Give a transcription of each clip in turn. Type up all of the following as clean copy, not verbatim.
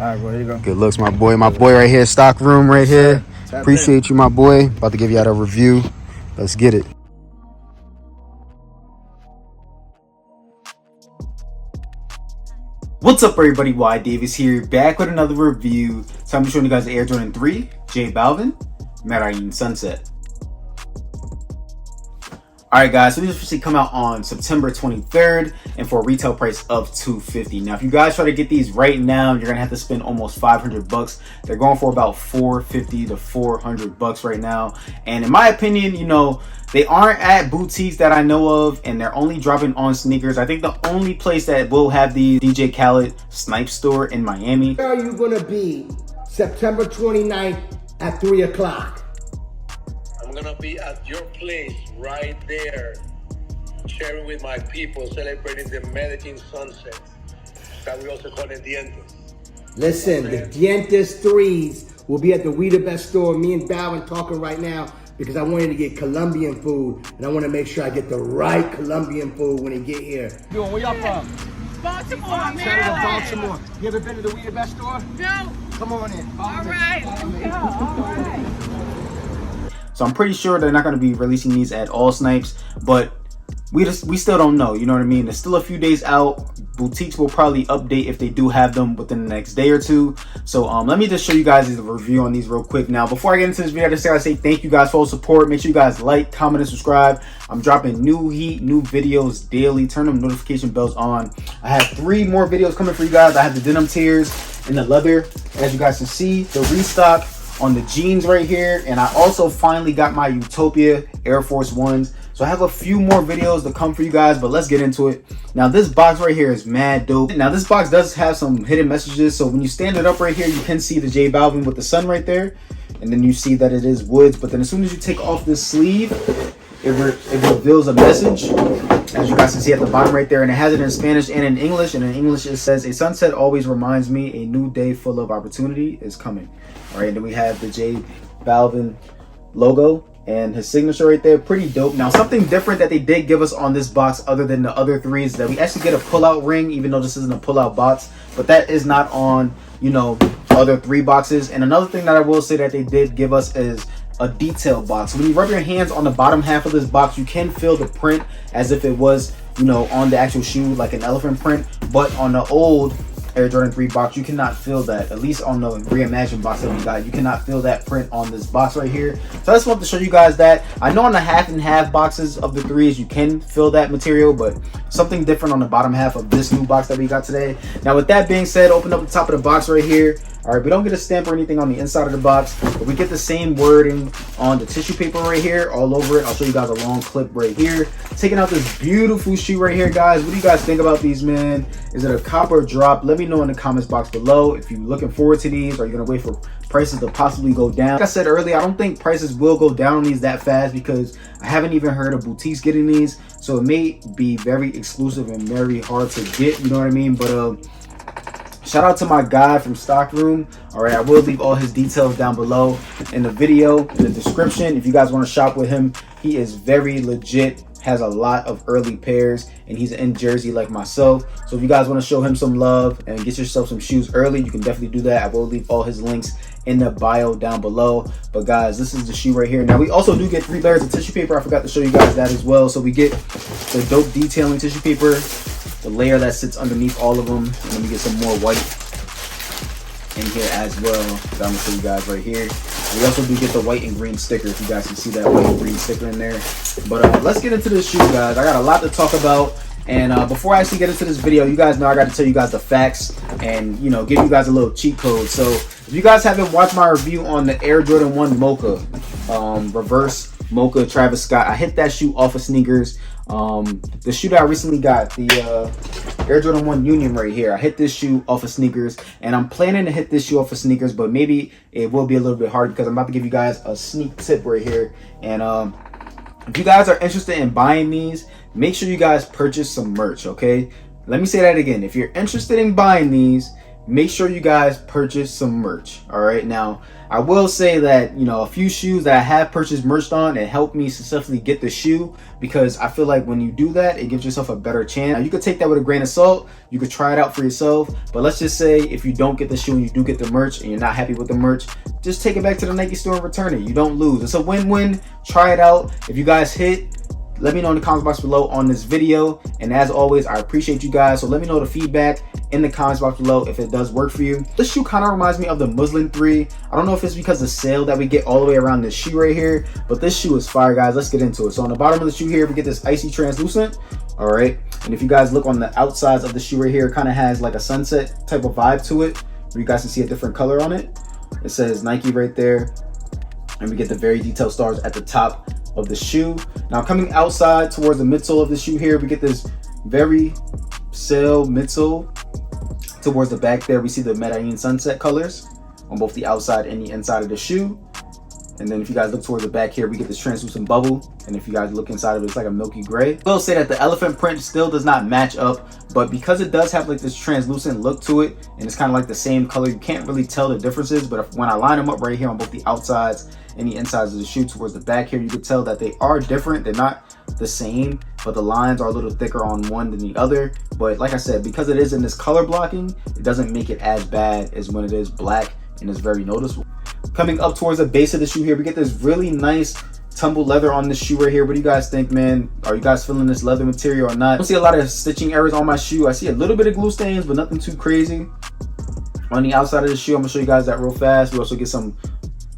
right, boy, here you go. Good looks, my boy. My boy right here, stock room right here. Appreciate you, my boy. About to give you out a review. Let's get it. What's up, everybody? whydavis here, back with another review. So I'm showing you guys the Air Jordan 3 J Balvin Medellin Sunset. Alright guys, so these officially come out on September 23rd and for a retail price of $250. Now if you guys try to get these right now, you're gonna have to spend almost 500 bucks. They're going for about $450 to 400 bucks right now. And in my opinion, you know, they aren't at boutiques that I know of, and they're only dropping on sneakers. I think the only place that will have the DJ Khaled Snipe store in Miami. Where are you gonna be September 29th at 3 o'clock? I'm gonna be at your place right there, sharing with my people, celebrating the Medellin Sunset, that we also call it Dientes. Listen, the Dientes 3s will be at the We the Best store. Me and Balvin talking right now because I wanted to get Colombian food, and I want to make sure I get the right Colombian food when they get here. Where y'all from? Baltimore, Maryland. Baltimore. You ever been to the We the Best store? No. Come on in. All right, let's go. All right. So I'm pretty sure they're not going to be releasing these at all snipes, but we still don't know, you know what I mean? There's still a few days out. Boutiques will probably update if they do have them within the next day or two. So let me just show you guys the review on these real quick. Now before I get into this video, I just gotta say thank you guys for all the support. Make sure you guys like, comment, and subscribe. I'm dropping new heat, new videos daily. Turn them notification bells on. I have 3 more videos coming for you guys. I have the denim tears and the leather, as you guys can see, the restock on the jeans right here. And I also finally got my Utopia Air Force Ones. So I have a few more videos to come for you guys, but let's get into it. Now this box right here is mad dope. Now this box does have some hidden messages. So when you stand it up right here, you can see the J Balvin with the sun right there. And then you see that it is woods. But then as soon as you take off this sleeve, it reveals a message, as you guys can see at the bottom right there. And it has it in Spanish and in English. And in English it says, "A sunset always reminds me a new day full of opportunity is coming." All right, and then we have the J Balvin logo and his signature right there. Pretty dope. Now something different that they did give us on this box other than the other 3 is that we actually get a pull-out ring, even though this isn't a pull-out box, but that is not on, you know, other 3 boxes. And another thing that I will say that they did give us is a detail box. When you rub your hands on the bottom half of this box, you can feel the print as if it was, you know, on the actual shoe, like an elephant print. But on the old Air Jordan 3 box, you cannot feel that. At least on the reimagined box that we got, you cannot feel that print on this box right here. So I just wanted to show you guys that. I know on the half and half boxes of the 3s you can feel that material, but something different on the bottom half of this new box that we got today. Now with that being said, open up the top of the box right here. All right, we don't get a stamp or anything on the inside of the box, but we get the same wording on the tissue paper right here, all over it. I'll show you guys a long clip right here. Taking out this beautiful shoe right here, guys. What do you guys think about these, man? Is it a cop or drop? Let me know in the comments box below if you're looking forward to these. Or you're gonna wait for prices to possibly go down. Like I said earlier, I don't think prices will go down on these that fast because I haven't even heard of boutiques getting these. So it may be very exclusive and very hard to get, you know what I mean? But shout out to my guy from Stockroom. All right, I will leave all his details down below in the video, in the description. If you guys want to shop with him, he is very legit, has a lot of early pairs, and he's in Jersey like myself. So if you guys want to show him some love and get yourself some shoes early, you can definitely do that. I will leave all his links in the bio down below. But guys, this is the shoe right here. Now we also do get 3 layers of tissue paper. I forgot to show you guys that as well. So we get the dope detailing tissue paper, the layer that sits underneath all of them, and then we get some more white in here as well. So I'm gonna show you guys right here. We also do get the white and green sticker, if you guys can see that white and green sticker in there. But let's get into this shoe, guys. I got a lot to talk about. And before I actually get into this video, you guys know I got to tell you guys the facts and, you know, give you guys a little cheat code. So if you guys haven't watched my review on the Air Jordan 1 Mocha, reverse Mocha Travis Scott, I hit that shoe off of sneakers. The shoe that I recently got, the Air Jordan 1 Union right here, I hit this shoe off of sneakers, and I'm planning to hit this shoe off of sneakers, but maybe it will be a little bit hard because I'm about to give you guys a sneak tip right here. And if you guys are interested in buying these, make sure you guys purchase some merch, okay? Let me say that again. If you're interested in buying these, make sure you guys purchase some merch. All right, now I will say that, you know, a few shoes that I have purchased merch on, it helped me successfully get the shoe, because I feel like when you do that, it gives yourself a better chance. Now, you could take that with a grain of salt, you could try it out for yourself, but let's just say if you don't get the shoe and you do get the merch and you're not happy with the merch, just take it back to the Nike store and return it. You don't lose. It's a win-win. Try it out. If you guys hit, let me know in the comments box below on this video. And as always, I appreciate you guys. So let me know the feedback in the comments box below if it does work for you. This shoe kind of reminds me of the Muslin 3. I don't know if it's because of the sale that we get all the way around this shoe right here, but this shoe is fire, guys. Let's get into it. So on the bottom of the shoe here, we get this icy translucent. All right. And if you guys look on the outsides of the shoe right here, it kind of has like a sunset type of vibe to it, where you guys can see a different color on it. It says Nike right there. And we get the very detailed stars at the top of the shoe. Now coming outside towards the midsole of the shoe here, we get this very sail midsole. Towards the back there, we see the Medellin Sunset colors on both the outside and the inside of the shoe. And then if you guys look towards the back here, we get this translucent bubble. And if you guys look inside of it, it's like a milky gray. I will say that the elephant print still does not match up, but because it does have like this translucent look to it, and it's kind of like the same color, you can't really tell the differences. But when I line them up right here on both the outsides and the insides of the shoe towards the back here, you can tell that they are different. They're not the same, but the lines are a little thicker on one than the other. But like I said, because it is in this color blocking, it doesn't make it as bad as when it is black, and it's very noticeable. Coming up towards the base of the shoe here, we get this really nice tumble leather on this shoe right here. What do you guys think, man? Are you guys feeling this leather material or not? I don't see a lot of stitching errors on my shoe. I see a little bit of glue stains, but nothing too crazy. On the outside of the shoe, I'm gonna show you guys that real fast. We also get some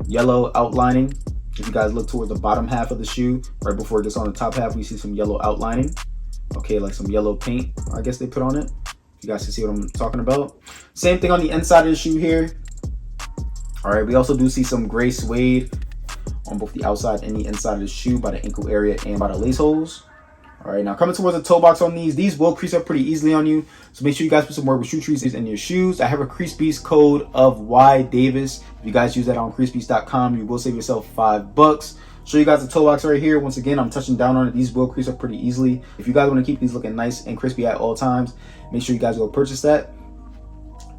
yellow outlining. If you guys look towards the bottom half of the shoe, right before it gets on the top half, we see some yellow outlining. Okay, like some yellow paint, I guess they put on it. You guys can see what I'm talking about. Same thing on the inside of the shoe here. All right, we also do see some gray suede on both the outside and the inside of the shoe by the ankle area and by the lace holes. All right, now coming towards the toe box on these will crease up pretty easily on you. So make sure you guys put some more shoe creases in your shoes. I have a crease piece code of whydavis. If you guys use that on creasepiece.com, you will save yourself $5. Show you guys the toe box right here. Once again, I'm touching down on it. These will crease up pretty easily. If you guys want to keep these looking nice and crispy at all times, make sure you guys go purchase that.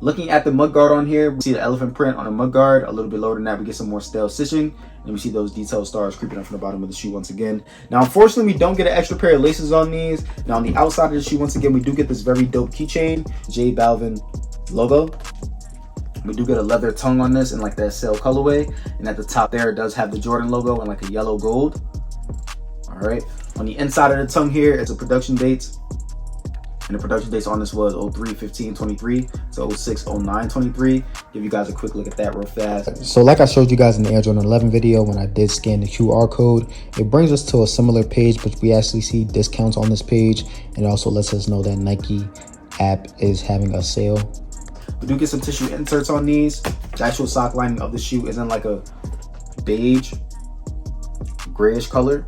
Looking at the mudguard on here, we see the elephant print on the mudguard. A little bit lower than that, we get some more stale stitching, and we see those detailed stars creeping up from the bottom of the shoe once again. Now, unfortunately, we don't get an extra pair of laces on these. Now, on the outside of the shoe, once again, we do get this very dope keychain, J Balvin logo. We do get a leather tongue on this in like that sail colorway, and at the top there, it does have the Jordan logo and like a yellow gold. All right. On the inside of the tongue here, it's a production date. And the production dates on this was 03/15/23 to 06/09/23. Give you guys a quick look at that real fast. So like I showed you guys in the Air Jordan 11 video, when I did scan the QR code, it brings us to a similar page, but we actually see discounts on this page. And it also lets us know that Nike app is having a sale. We do get some tissue inserts on these. The actual sock lining of the shoe is in like a beige, grayish color.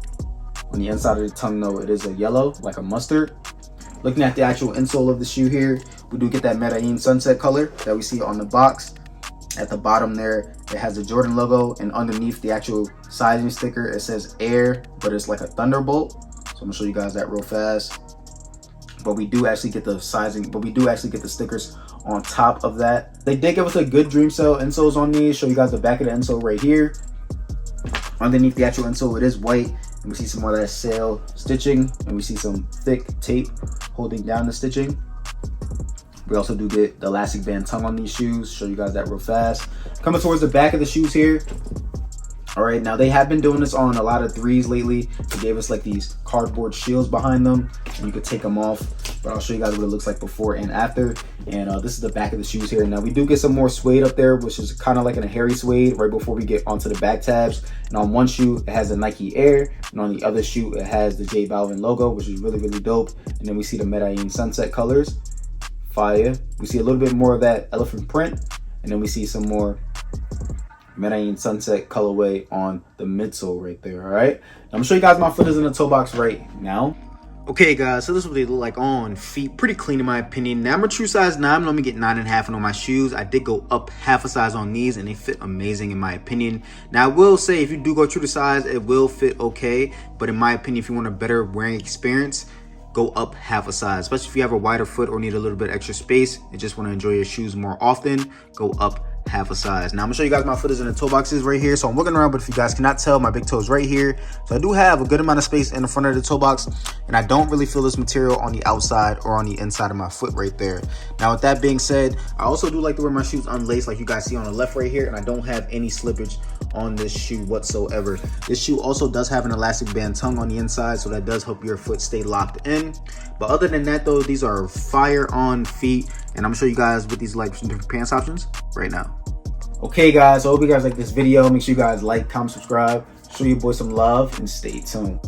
On the inside of the tongue though, it is a yellow, like a mustard. Looking at the actual insole of the shoe here, we do get that Medellin Sunset color that we see on the box. At the bottom there, it has the Jordan logo, and underneath the actual sizing sticker, it says Air, but it's like a thunderbolt. So I'm gonna show you guys that real fast. But we do actually get the sizing, but we do actually get the stickers on top of that. They did give us a good dream cell insoles on these. Show you guys the back of the insole right here. Underneath the actual insole, it is white. And we see some more of that sail stitching, and we see some thick tape holding down the stitching. We also do get the elastic band tongue on these shoes. Show you guys that real fast. Coming towards the back of the shoes here. All right, now they have been doing this on a lot of threes lately. They gave us like these cardboard shields behind them, and you could take them off. But I'll show you guys what it looks like before and after. And this is the back of the shoes here. Now we do get some more suede up there, which is kind of like a hairy suede right before we get onto the back tabs. And on one shoe, it has the Nike Air, and on the other shoe, it has the J Balvin logo, which is really, really dope. And then we see the Medellin Sunset colors, fire. We see a little bit more of that elephant print, and then we see some more Medellin Sunset colorway on the midsole right there. All right, I'm gonna show you guys my footers in the toe box right now. Okay guys, so this is what they look like on feet. Pretty clean in my opinion. Now I'm a true size 9, but let me get 9.5 on my shoes. I did go up half a size on these, and they fit amazing in my opinion. Now I will say, if you do go true to size, it will fit okay, but in my opinion, if you want a better wearing experience, go up half a size, especially if you have a wider foot or need a little bit extra space and just want to enjoy your shoes more often. Go up half a size. Now I'm gonna show you guys my footers in the toe boxes right here. So I'm looking around, but if you guys cannot tell, my big toe is right here. So I do have a good amount of space in the front of the toe box, and I don't really feel this material on the outside or on the inside of my foot right there. Now with that being said, I also do like to wear my shoes unlaced, like you guys see on the left right here, and I don't have any slippage on this shoe whatsoever. This shoe also does have an elastic band tongue on the inside, so that does help your foot stay locked in. But other than that though, these are fire on feet, and I'm gonna show you guys what these like different pants options right now. Okay guys, I hope you guys like this video. Make sure you guys like, comment, subscribe, show your boy some love, and stay tuned.